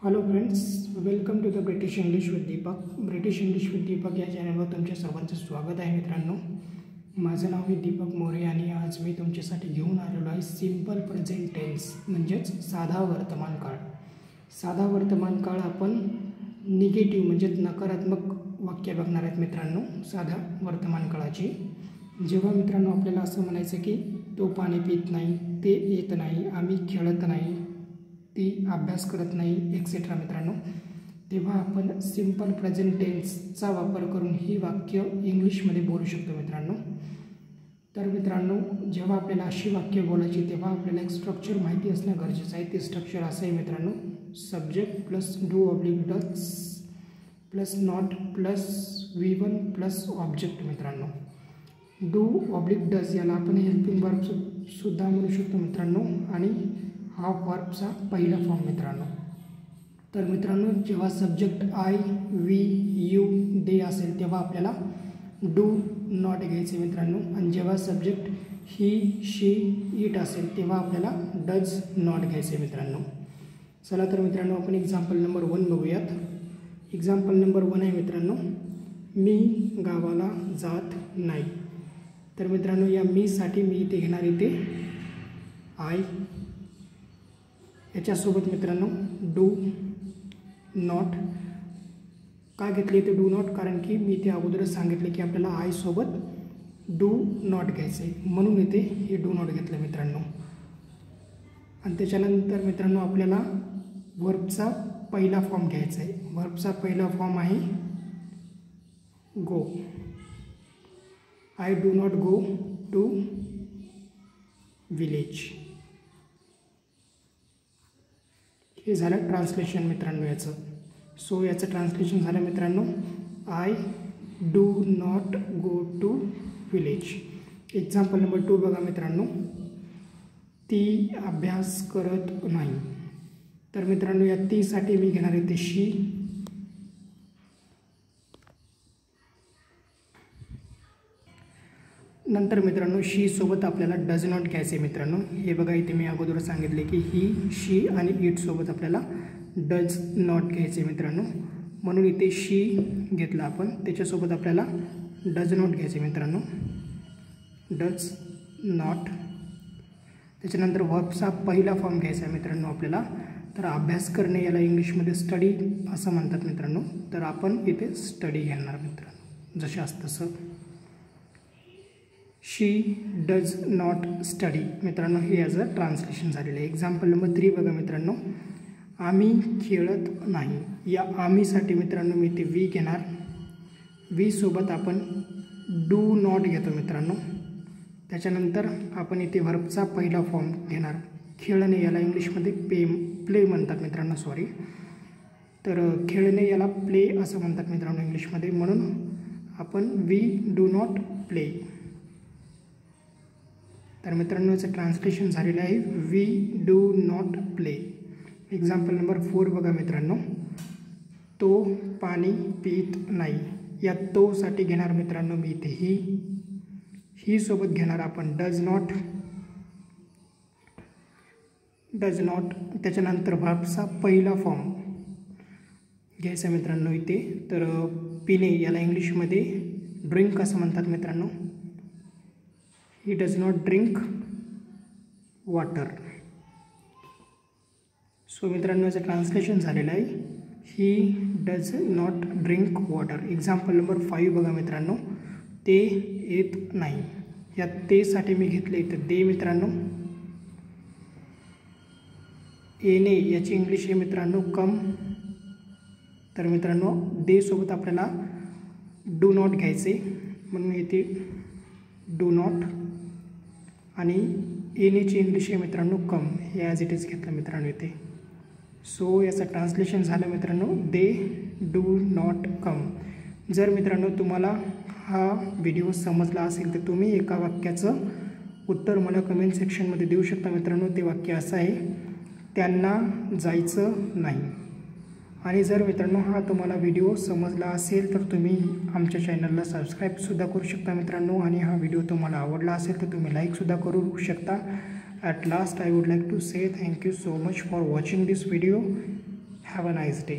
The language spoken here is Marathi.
Hello friends, welcome to the British English with Deepak. British English with Deepak या चॅनलवर तुमच्या सर्वांचं स्वागत आहे. मित्रांनो, माझं नाव आहे दीपक मोरे आणि आज मी तुमच्यासाठी घेऊन आलेलो आहे सिम्पल प्रेझेंट टेन्स म्हणजेच साधा वर्तमान काळ. साधा वर्तमान काळ आपण निगेटिव्ह म्हणजेच नकारात्मक वाक्य बघणार आहेत मित्रांनो. साधा वर्तमान काळाची जेव्हा मित्रांनो आपल्याला असं म्हणायचं की तो पाणी पित नाही, ते येत नाही, आम्ही खेळत नाही, ती अभ्यास करत नाही एक्सेट्रा मित्रांनो, तेव्हा आपण सिम्पल प्रेझेंट टेन्सचा वापर करून ही वाक्य इंग्लिशमध्ये बोलू शकतो मित्रांनो. तर मित्रांनो, जेव्हा आपल्याला अशी वाक्य बोलायची तेव्हा आपल्याला एक स्ट्रक्चर माहिती असणं गरजेचं आहे. ते स्ट्रक्चर असं आहे मित्रांनो, subject plus do oblique does plus not plus V1 plus object मित्रांनो. डू ऑब्लिक डज याला आपण हेल्पिंग वर्ब सुद्धा म्हणू शकतो मित्रांनो आणि हा वर्बचा पहिला फॉर्म मित्रांनो. तर मित्रांनो, जेव्हा सब्जेक्ट आय, वी, यू, दे असेल तेव्हा आपल्याला डू नॉट घ्यायचे मित्रांनो, आणि जेव्हा सब्जेक्ट ही, शी, इट असेल तेव्हा आपल्याला डज नॉट घ्यायचे मित्रांनो. चला तर मित्रांनो, आपण एक्झाम्पल नंबर 1 बघूयात. एक्झाम्पल नंबर 1 आहे मित्रांनो, मी गावाला जात नाही. तर मित्रांनो, या मीसाठी मी इथे घेणार इथे आय, याच्यासोबत मित्रांनो डू नॉट. का घेतले ते डू नॉट? कारण की मी ते अगोदरच सांगितले की आपल्याला आय सोबत डू नॉट घ्यायचं आहे, म्हणून इथे हे डू नॉट घेतलं मित्रांनो. आणि त्याच्यानंतर मित्रांनो आपल्याला वर्बचा पहिला फॉर्म घ्यायचा आहे. वर्बचा पहिला फॉर्म आहे go. I do not go to village. हे झालं ट्रान्सलेशन मित्रांनो याचं. सो याचं ट्रान्सलेशन झालं मित्रांनो, I do not go to village. Example number 2 बघा मित्रांनो, ती अभ्यास करत नाही. तर मित्रांनो, या तीसाठी मी घेणार आहे ते शी. नंतर मित्रांनो शी सोबत आपल्याला डज नॉट घ्यायचे मित्रांनो. हे बघा इथे मी अगोदर सांगितले की ही, शी आणि इट सोबत आपल्याला डज नॉट घ्यायचे मित्रांनो, म्हणून इथे शी घेतला आपण. त्याच्यासोबत आपल्याला डज नॉट घ्यायचे मित्रांनो, डज नॉट. त्याच्यानंतर वर्बचा पहिला फॉर्म घ्यायचा आहे मित्रांनो आपल्याला. तर अभ्यास करणे याला इंग्लिशमध्ये स्टडी असं म्हणतात मित्रांनो, तर आपण इथे स्टडी घेणार मित्रांनो, जसे असतं तसं. शी डज नॉट स्टडी मित्रांनो, हे याचं ट्रान्सलेशन झालेलं आहे. एक्झाम्पल नंबर 3 बघा मित्रांनो, आम्ही खेळत नाही. या आम्हीसाठी मित्रांनो मी ते वी घेणार. वी सोबत आपण डू नॉट घेतो मित्रांनो. त्याच्यानंतर आपण इथे वर्बचा पहिला फॉर्म घेणार. खेळणे याला इंग्लिशमध्ये प्ले म्हणतात मित्रांनो, सॉरी. तर खेळणे याला प्ले असं म्हणतात मित्रांनो इंग्लिशमध्ये, म्हणून आपण वी डू नॉट प्ले. तर मित्रांनो याचं ट्रान्सलेशन झालेलं आहे we do not play. Example number 4 बघा मित्रांनो, तो पाणी पित नाही. या तोसाठी घेणार मित्रांनो मी इथे ही सोबत घेणार आपण डज नॉट. त्याच्यानंतर वर्बचा पहिला फॉर्म घ्यायचा मित्रांनो इथे. तर पिणे याला इंग्लिशमध्ये ड्रिंक असं म्हणतात मित्रांनो. He does not drink water. So मित्रांनो याचं ट्रान्सलेशन झालेलं आहे he does not drink water. Example number 5 बघा मित्रांनो, ते येत नाही. या तेसाठी मी घेतले इथं दे मित्रांनो. येणे याची इंग्लिश आहे मित्रांनो कम. तर मित्रांनो दे सोबत आपल्याला डू नॉट घ्यायचे, म्हणून इथे डू नॉट. आणि येण्याची इंग्लिश आहे मित्रांनो कम. हे ॲज इट इज घेतलं मित्रांनो इथे. सो याचं ट्रान्सलेशन झालं मित्रांनो दे डू नॉट कम. जर मित्रांनो तुम्हाला हा व्हिडिओ समजला असेल तर तुम्ही एका वाक्याचं उत्तर मला कमेंट सेक्शनमध्ये देऊ शकता मित्रांनो. ते वाक्य असं आहे, त्यांना जायचं नाही. आणि जर मित्रांनो हा तुम्हाला व्हिडिओ समजला असेल तर तुम्ही आमच्या चॅनलला सबस्क्राईबसुद्धा करू शकता मित्रांनो. आणि हा व्हिडिओ तुम्हाला आवडला असेल तर तुम्ही लाईकसुद्धा करू शकता. At last I would like to say thank you so much for watching this video. Have a nice day.